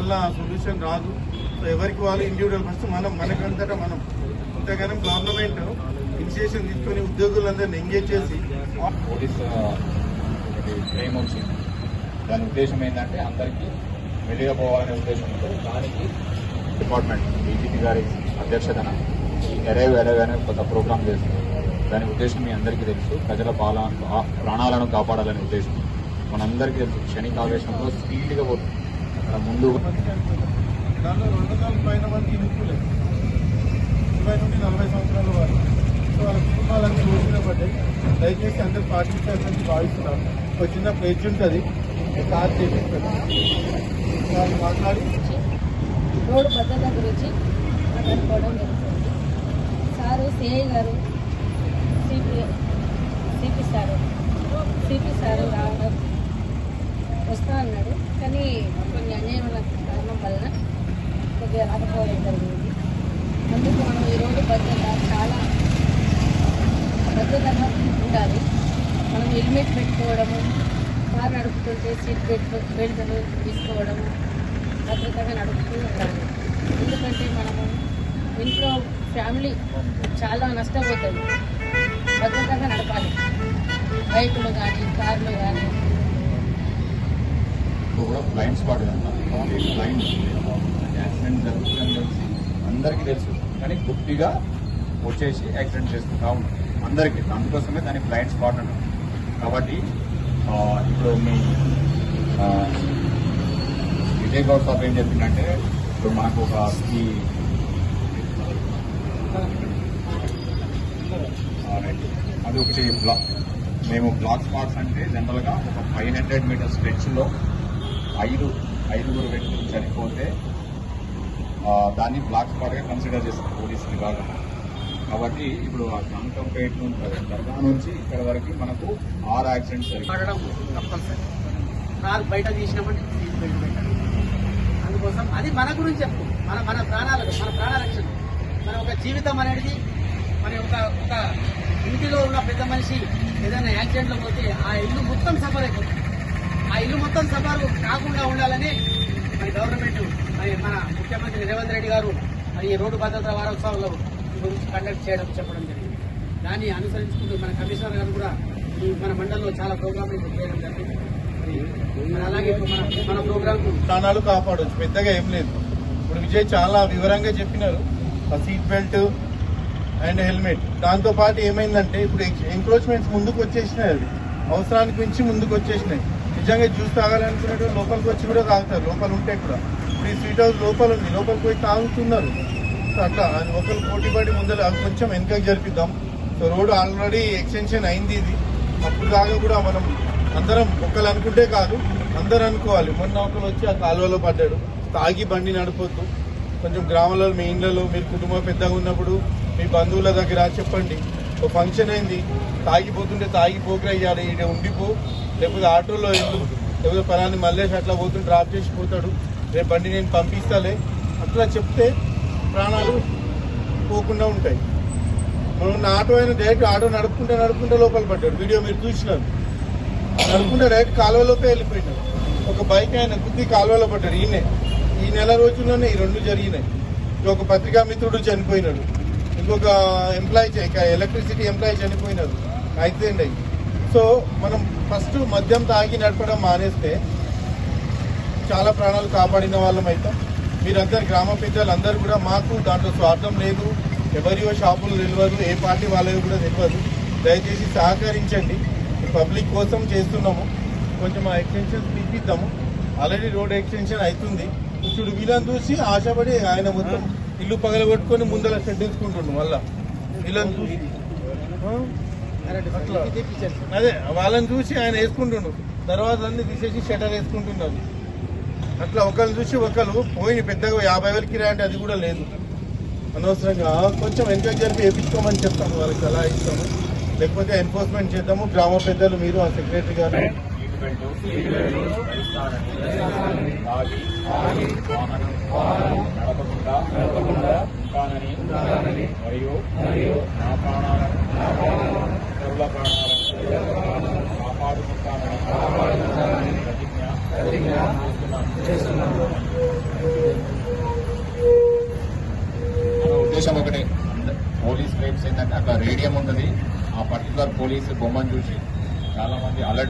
మళ్ళీ సొల్యూషన్ రాదు. సో ఎవరికి వాళ్ళు ఇండివిజువల్ ఫస్ట్ మనకంతటా మనం ఇంతగానో గవర్నమెంట్ ఇనిషియేషన్ తీసుకొని ఉద్యోగులందరినీ ఎంగేజ్ చేసి పోలీస్ ఫ్రేమ్ వచ్చింది. దాని ఉద్దేశం ఏంటంటే అందరికీ వెలిగా పోవాలనే ఉద్దేశంతో దానికి డిపార్ట్మెంట్ డీజీపీ గారి అధ్యక్షతన ఎరైవ్ అనే కొత్త ప్రోగ్రాం చేస్తుంది. దాని ఉద్దేశం మీ అందరికీ తెలుసు. ప్రజల ప్రాణాలను కాపాడాలనే ఉద్దేశం మనందరికీ తెలుసు. క్షణికావేశంలో స్పీడ్గా పోతుంది. అక్కడ ముందు దాంట్లో 200 పైన మంది యువకులే 20 నుండి 40 సంవత్సరాల వారు. సో వాళ్ళ కుటుంబాలన్నీ రోజున పడ్డాయి. దయచేసి అందరు పాటించాలని భావిస్తున్నారు. ఒక చిన్న ప్లేజ్ ఉంటుంది, కార్ చేపిస్తారు. వాళ్ళు మాట్లాడి రోడ్డు భద్రత గురించి మాట్లాడుకోవడం జరుగుతుంది. సారు సిఐ గారు సిపి సారు రావడం వస్తా అన్నాడు. కానీ కొన్ని అన్యాయమైన కారణం వలన కొద్దిగా రాకపోవడం జరిగింది. అందుకు మనం ఈ రోడ్డు భద్రత చాలా భద్రతగా ఉండాలి. మనం హెల్మెట్ పెట్టుకోవడము, కారు నడుపుతుంటే సీట్ బెల్ట్లు తీసుకోవడము, భద్రతగా నడుపుతూ ఉండాలి. ఎందుకంటే మనము ఇంట్లో ఫ్యామిలీ చాలా నష్టపోతుంది. భద్రతగా నడపాలి. బైకులు కానీ కార్లు కానీ. కూడా బ్లైండ్ స్పాట్ బ్లైండ్ యాక్సిడెంట్ జరుగుతుందని తెలిసి అందరికీ తెలుసు, కానీ గుడ్డిగా వచ్చేసి యాక్సిడెంట్ చేస్తుంటా ఉంటాం అందరికీ. అందుకోసమే దాన్ని బ్లైండ్ స్పాట్ అంటాం. కాబట్టి ఇప్పుడు మీ విజయ్ గౌడ్ సాబ్ ఏం చెప్పిందంటే, ఇప్పుడు మనకు ఒక అది ఒకటి మేము బ్లాక్ స్పాట్స్ అంటే జనరల్గా ఒక 500 మీటర్ స్ట్రెచ్లో ఐదుగురు వ్యక్తులు చనిపోతే దాన్ని బ్లాక్ స్పాట్గా కన్సిడర్ చేస్తారు పోలీస్ విభాగం. కాబట్టి ఇప్పుడు ఆ కాంకంపేట దర్గా నుంచి ఇక్కడ వరకు మనకు 6 యాక్సిడెంట్స్ తప్పనిసరి. కారు బయట తీసినామంటే అందుకోసం అది మన గురించి చెప్తూ మన ప్రాణాలకు మన ప్రాణరక్షణ. మన ఒక జీవితం అనేది మన ఒక ఇంటిలో ఉన్న పెద్ద మనిషి ఏదైనా యాక్సిడెంట్లో పోతే ఆ ఇల్లు మొత్తం సఫర్ అయిపోతుంది. ఆ ఇల్లు మొత్తం సఫర్ కాకుండా ఉండాలని మరి గవర్నమెంట్ మన ముఖ్యమంత్రి రేవంత్ రెడ్డి గారు ఈ రోడ్డు భద్రతా వారోత్సవాల్లో గురించి కండక్ట్ చెప్పడం జరిగింది. దాన్ని అనుసరించుకుంటూ మన కమిషనర్ గారు కూడా మన మండలంలో చాలా ప్రోగ్రాంలు చేయడం జరిగింది. అలాగే మన ప్రోగ్రామ్ ప్రాణాలు కాపాడవచ్చు, పెద్దగా ఏం లేదు. ఇప్పుడు విజయ్ చాలా వివరంగా చెప్పినారు. ఆ సీట్ బెల్ట్ అండ్ హెల్మెట్. దాంతోపాటు ఏమైందంటే ఇప్పుడు ఎంక్రోచ్మెంట్స్ ముందుకు వచ్చేసినాయి. అది అవసరానికి మించి ముందుకు వచ్చేసినాయి. నిజంగా జ్యూస్ తాగాలనుకునేటువంటి లోపలికి వచ్చి కూడా తాగుతారు. లోపల ఉంటే కూడా ఇప్పుడు ఈ స్వీట్ హౌస్ లోపల ఉంది, లోపలికి పోయి తాగుతున్నారు. సో అట్లా ఒకరు పోటీపడి ముందర కొంచెం వెనకకి జరిపిద్దాం. సో రోడ్ ఆల్రెడీ ఎక్స్టెన్షన్ అయింది. ఇది అప్పుడు దాకా కూడా మనం అందరం ఒకళ్ళు అనుకుంటే కాదు, అందరు అనుకోవాలి. మొన్న ఒకరు వచ్చి ఆ కాలువలో పడ్డాడు. తాగి బండి నడపొద్దు. కొంచెం గ్రామాలలో మీ ఇళ్లలో మీరు కుటుంబం పెద్దగా ఉన్నప్పుడు మీ బంధువుల దగ్గర చెప్పండి. ఒక ఫంక్షన్ అయింది, తాగిపోతుంటే తాగిపోకరా ఇవ్వాలి, ఈడ ఉండిపో, లేకపోతే ఆటోలో వెళ్ళు, లేకపోతే పలాన్ని మల్లేసి అట్లా పోతుంటే డ్రాప్ చేసి పోతాడు, రేపు బండి నేను పంపిస్తాలే అట్లా చెప్తే ప్రాణాలు పోకుండా ఉంటాయి. మనం ఆటో అయినా డైరెక్ట్ ఆటో నడుపుకుంటే లోపల పడ్డాడు. వీడియో మీరు చూసినారు. నడుపుకుంటే డైరెక్ట్ కాలువలోపే వెళ్ళిపోయినాడు. ఒక బైక్ ఆయన గుద్ది కాలువలో పడ్డాడు. ఈ నెల రోజుల్లోనే ఈ 2 జరిగినాయి. ఇంకొక పత్రికా మిత్రుడు చనిపోయినాడు. ఇంకొక ఎలక్ట్రిసిటీ ఎంప్లాయీ చనిపోయినారు యాక్సిడెంట్ అయ్యి. సో మనం ఫస్ట్ మద్యం తాగి నడపడం మానేస్తే చాలా ప్రాణాలు కాపాడిన వాళ్ళం అవుతాం. మీరందరు గ్రామ పెద్దలు అందరూ కూడా మాకు దాంట్లో స్వార్థం లేదు. ఎవరియో షాపులు తెలియదు, ఏ పార్టీ వాళ్ళవి కూడా తెలియదు. దయచేసి సహకరించండి. పబ్లిక్ కోసం చేస్తున్నాము. కొంచెం ఆ ఎక్స్టెన్షన్ తీపిద్దాము. ఆల్రెడీ రోడ్ ఎక్స్టెన్షన్ అవుతుంది. ఇప్పుడు వీళ్ళని చూసి ఆశపడి ఆయన మొత్తం ఇల్లు పగలగొట్టుకొని ముందర షెడ్ వేసుకుంటుండు. మళ్ళా వీళ్ళని చూసి అదే వాళ్ళని చూసి ఆయన వేసుకుంటుండు. తర్వాత అన్ని తీసేసి షటర్ వేసుకుంటున్నారు. అట్లా ఒకరిని చూసి ఒకరు పోయి పెద్దగా 50,000 కిరాయి అంటే అది కూడా లేదు. అనవసరంగా కొంచెం ఎంకరేజ్ జరిపి వేయించుకోమని చెప్తాము. వాళ్ళకి సలహా ఇస్తాము. లేకపోతే ఎన్ఫోర్స్మెంట్ చేద్దాము. గ్రామ పెద్దలు మీరు ఆ సెక్రటరీ గారు నడపకుండా ఉంటానని మరియు నా ప్రాణాలను ఇతరుల ప్రాణాలను కాపాడుకుంటానని ప్రతిజ్ఞ మన ఉద్దేశం ఒకటే, పోలీస్ రేట్స్ ఏంటంటే అక్కడ రేడియం ఉంటుంది, ఆ పర్టికులర్ పోలీస్ బొమ్మను చూసి చాలా మంది అలర్ట్